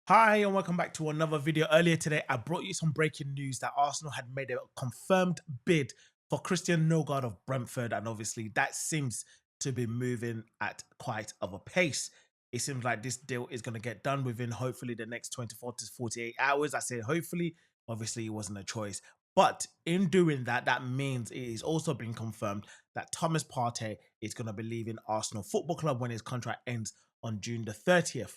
Hi and welcome back to another video. Earlier today, I brought you some breaking news that Arsenal had made a confirmed bid for Christian Nogard of Brentford, and obviously that seems to be moving at quite of a pace. It seems like this deal is going to get done within hopefully the next 24 to 48 hours. I say hopefully, obviously it wasn't a choice. But in doing that, that means it is also been confirmed that Thomas Partey is going to be leaving Arsenal Football Club when his contract ends on June the 30th.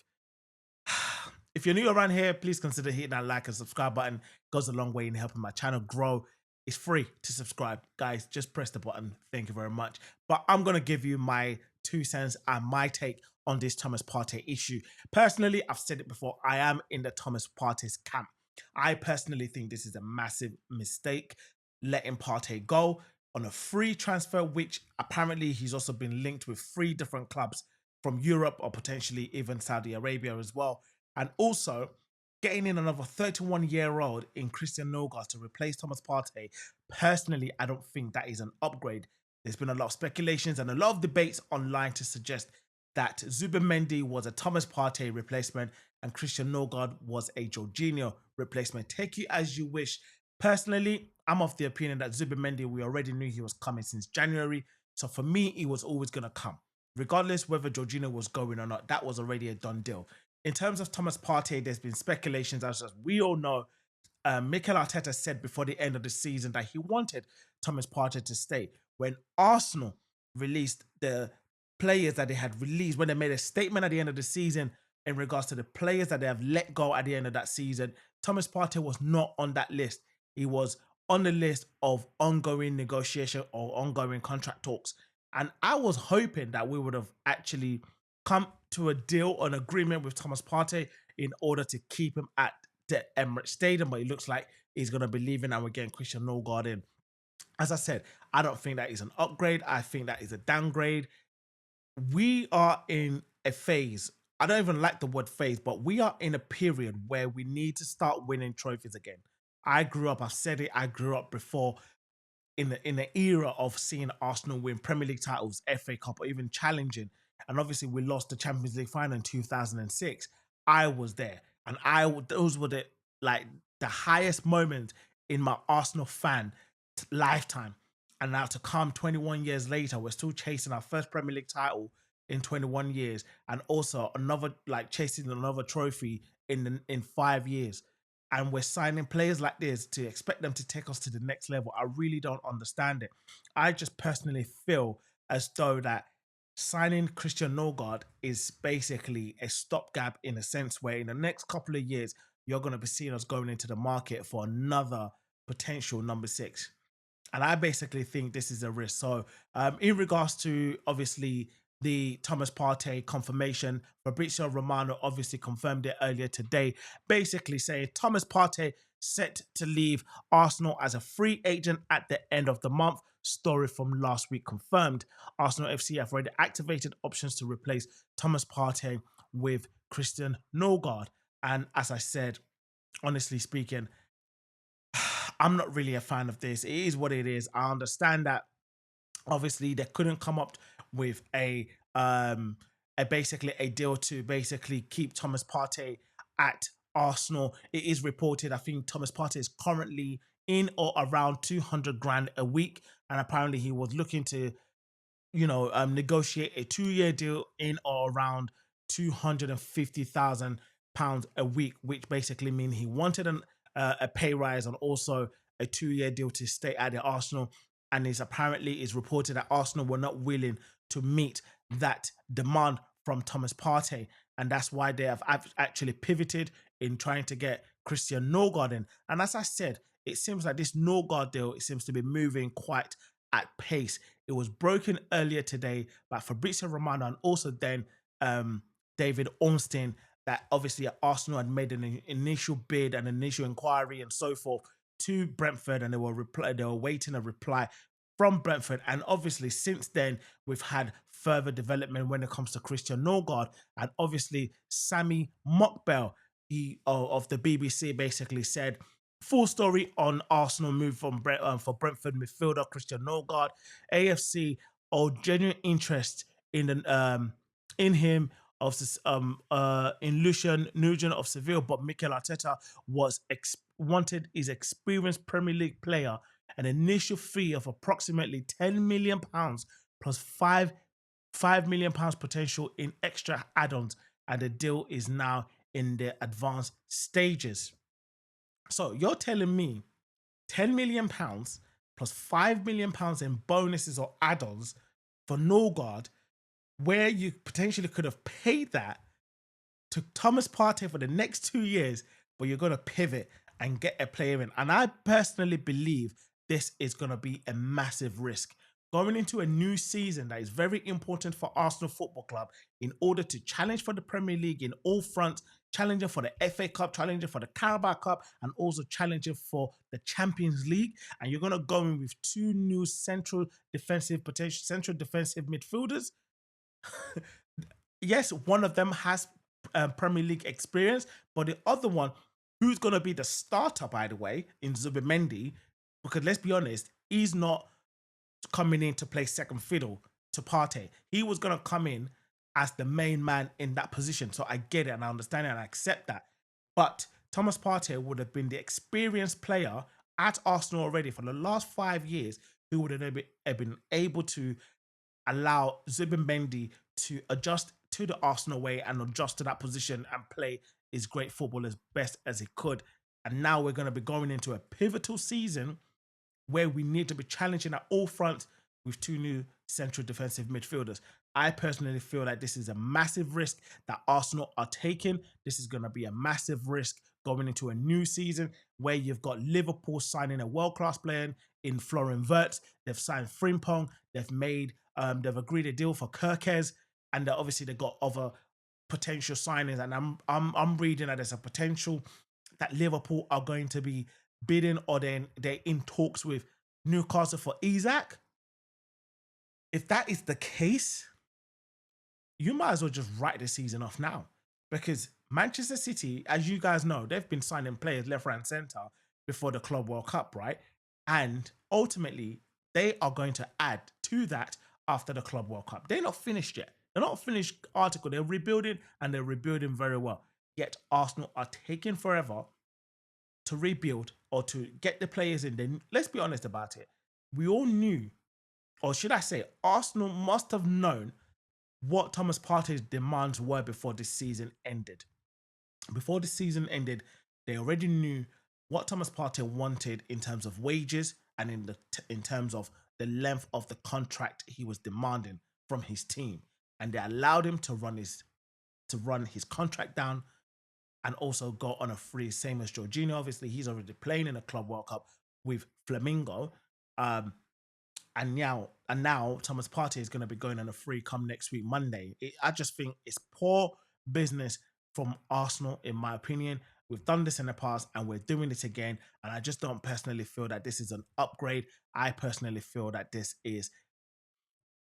If you're new around here, please consider hitting that like and subscribe button. It goes a long way in helping my channel grow. It's free to subscribe. Guys, just press the button. Thank you very much. But I'm going to give you my 2 cents and my take on this Thomas Partey issue. Personally, I've said it before, I am in the Thomas Partey's camp. I personally think this is a massive mistake, letting Partey go on a free transfer, which apparently he's also been linked with 3 different clubs from Europe or potentially even Saudi Arabia as well. And also getting in another 31-year-old in Christian Nogard to replace Thomas Partey. Personally, I don't think that is an upgrade. There's been a lot of speculations and a lot of debates online to suggest that Zubimendi was a Thomas Partey replacement and Christian Nogard was a Jorginho replacement. Take you as you wish. Personally, I'm of the opinion that Zubimendi, we already knew he was coming since January. So for me, he was always going to come. Regardless whether Jorginho was going or not, that was already a done deal. In terms of Thomas Partey, there's been speculations, as we all know. Mikel Arteta said before the end of the season that he wanted Thomas Partey to stay. When Arsenal released the players that they had released, when they made a statement at the end of the season in regards to the players that they have let go at the end of that season, Thomas Partey was not on that list. He was on the list of ongoing negotiation or ongoing contract talks. And I was hoping that we would have actually come to a deal, an agreement with Thomas Partey in order to keep him at the Emirates Stadium, but it looks like he's going to be leaving and we're getting Christian Nogard in. As I said, I don't think that is an upgrade. I think that is a downgrade. We are in a phase. I don't even like the word phase, but we are in a period where we need to start winning trophies again. I grew up, I've said it, I grew up before in the era of seeing Arsenal win Premier League titles, FA Cup, or even challenging. And obviously, we lost the Champions League final in 2006. I was there, and those were the highest moments in my Arsenal fan lifetime. And now to come 21 years later, we're still chasing our first Premier League title in 21 years, and also another chasing another trophy in 5 years, and we're signing players like this to expect them to take us to the next level. I really don't understand it. I just personally feel as though that signing Christian Nogard is basically a stopgap, in a sense where in the next couple of years, you're going to be seeing us going into the market for another potential number 6. And I basically think this is a risk. So, in regards to obviously the Thomas Partey confirmation, Fabrizio Romano obviously confirmed it earlier today, basically saying Thomas Partey set to leave Arsenal as a free agent at the end of the month. Story from last week confirmed. Arsenal FC have already activated options to replace Thomas Partey with Christian Nogard. And as I said, honestly speaking, I'm not really a fan of this. It is what it is. I understand that obviously they couldn't come up with a basically a deal to basically keep Thomas Partey at Arsenal. It is reported, I think Thomas Partey is currently in or around 200 grand a week, and apparently he was looking to negotiate a 2-year deal in or around 250,000 pounds a week, which basically means he wanted a pay rise and also a 2-year deal to stay at the Arsenal. And is apparently is reported that Arsenal were not willing to meet that demand from Thomas Partey, and that's why they have actually pivoted in trying to get Christian Nogard in. And as I said, it seems like this Nogard deal, it seems to be moving quite at pace. It was broken earlier today by Fabrizio Romano and also then David Ornstein, that obviously Arsenal had made an initial bid, an initial inquiry, and so forth to Brentford, and they were waiting a reply from Brentford. And obviously, since then, we've had further development when it comes to Christian Nogard, and obviously Sammy Mockbell, of the BBC, basically said full story on Arsenal move from for Brentford midfielder Christian Nogard. AFC or genuine interest in him in Lucian Nugent of Seville, but Mikel Arteta wanted his experienced Premier League player an initial fee of approximately £10 million plus £5 million potential in extra add-ons, and the deal is now in the advanced stages. So you're telling me £10 million plus £5 million in bonuses or add-ons for Norgard, where you potentially could have paid that to Thomas Partey for the next 2 years, but you're going to pivot and get a player in. And I personally believe this is going to be a massive risk. Going into a new season that is very important for Arsenal Football Club in order to challenge for the Premier League in all fronts, challenging for the FA Cup, challenging for the Carabao Cup, and also challenging for the Champions League. And you're going to go in with two new central defensive midfielders. Yes, one of them has Premier League experience, but the other one, who's going to be the starter, by the way, in Zubimendi, because let's be honest, he's not coming in to play second fiddle to Partey. He was going to come in as the main man in that position. So I get it and I understand it and I accept that. But Thomas Partey would have been the experienced player at Arsenal already for the last 5 years who would have been able to allow Zubimendi to adjust to the Arsenal way and adjust to that position and play his great football as best as he could. And now we're going to be going into a pivotal season where we need to be challenging at all fronts with two new central defensive midfielders. I personally feel like this is a massive risk that Arsenal are taking. This is going to be a massive risk going into a new season where you've got Liverpool signing a world-class player in Florian Wirtz. They've signed Frimpong. They've agreed a deal for Kirkes, and obviously they've got other potential signings. And I'm reading that there's a potential that Liverpool are going to be bidding, or they're in talks with Newcastle for Isak. If that is the case, you might as well just write the season off now, because Manchester City, as you guys know, they've been signing players left, right, and centre before the Club World Cup, right? And ultimately, they are going to add to that after the Club World Cup. They're not finished yet. They're not a finished article. They're rebuilding, and they're rebuilding very well. Yet Arsenal are taking forever to rebuild or to get the players in. Then let's be honest about it. We all knew, or should I say, Arsenal must have known what Thomas Partey's demands were before this season ended. Before the season ended, they already knew what Thomas Partey wanted in terms of wages and in terms of the length of the contract he was demanding from his team, and they allowed him to run his contract down and also go on a free, same as Jorginho. Obviously, he's already playing in a Club World Cup with Flamingo. And now Thomas Partey is going to be going on a free come next week, Monday. I just think it's poor business from Arsenal, in my opinion. We've done this in the past and we're doing it again. And I just don't personally feel that this is an upgrade. I personally feel that this is,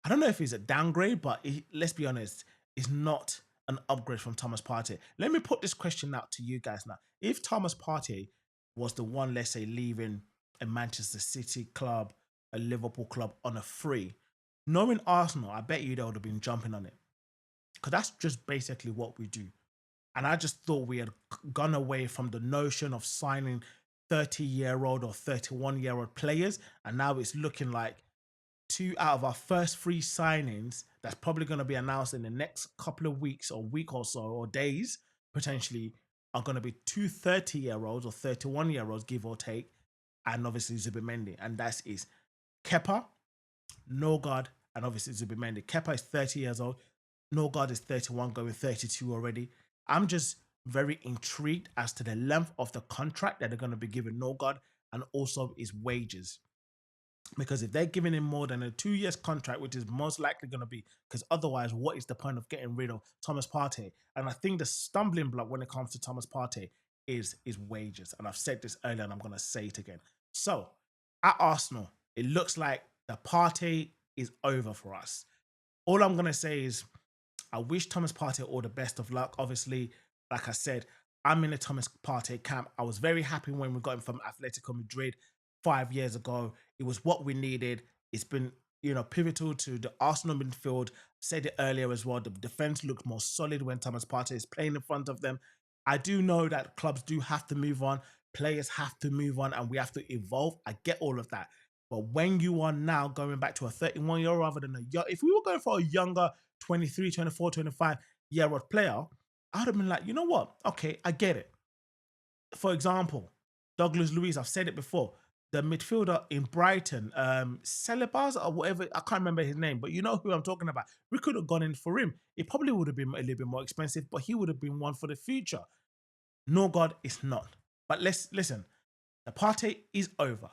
I don't know if it's a downgrade, but let's be honest, it's not an upgrade from Thomas Partey. Let me put this question out to you guys now. If Thomas Partey was the one, let's say, leaving a Manchester City club, a Liverpool club on a free, knowing Arsenal, I bet you they would have been jumping on it. Because that's just basically what we do. And I just thought we had gone away from the notion of signing 30-year-old or 31-year-old players. And now it's looking like two out of our first three signings that's probably going to be announced in the next couple of weeks or week or so, or days potentially, are going to be two 30-year-olds or 31-year-olds, give or take, and obviously Zubimendi. And that is Kepa, Norgard, and obviously Zubimendi. Kepa is 30 years old. Norgard is 31, going 32 already. I'm just very intrigued as to the length of the contract that they're going to be giving Norgard, and also his wages. Because if they're giving him more than a 2 years contract, which is most likely going to be, because otherwise, what is the point of getting rid of Thomas Partey? And I think the stumbling block when it comes to Thomas Partey is his wages. And I've said this earlier and I'm going to say it again. So at Arsenal, it looks like the Partey is over for us. All I'm going to say is I wish Thomas Partey all the best of luck. Obviously, like I said, I'm in the Thomas Partey camp. I was very happy when we got him from Atletico Madrid 5 years ago. It was what we needed. It's been pivotal to the Arsenal midfield. Said it earlier as well. The defense looked more solid when Thomas Partey is playing in front of them. I do know that clubs do have to move on, players have to move on, and we have to evolve. I get all of that. But when you are now going back to a 31-year-old rather than a young, if we were going for a younger 23, 24, 25-year-old player, I would have been like, you know what? Okay, I get it. For example, Douglas Luiz, I've said it before, the midfielder in Brighton, Celebas or whatever, I can't remember his name, but you know who I'm talking about. We could have gone in for him. It probably would have been a little bit more expensive, but he would have been one for the future. No, God, it's not. But let's listen. The Partey is over.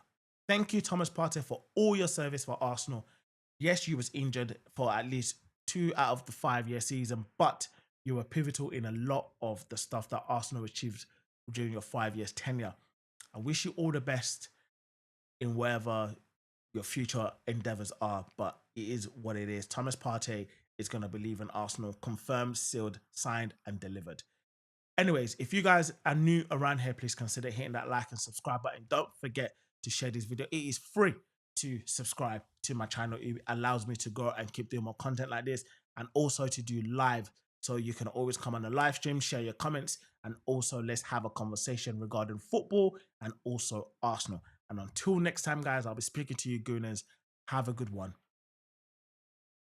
Thank you, Thomas Partey, for all your service for Arsenal. Yes, you was injured for at least 2 out of the 5-year season, but you were pivotal in a lot of the stuff that Arsenal achieved during your 5 years tenure. I wish you all the best in wherever your future endeavors are, but it is what it is. Thomas Partey is going to believe in Arsenal. Confirmed, sealed, signed, and delivered. Anyways, if you guys are new around here, please consider hitting that like and subscribe button. Don't forget to share this video. It is free to subscribe to my channel. It allows me to grow and keep doing more content like this, and also to do live. So you can always come on the live stream, share your comments, and also let's have a conversation regarding football and also Arsenal. And until next time, guys, I'll be speaking to you Gooners. Have a good one.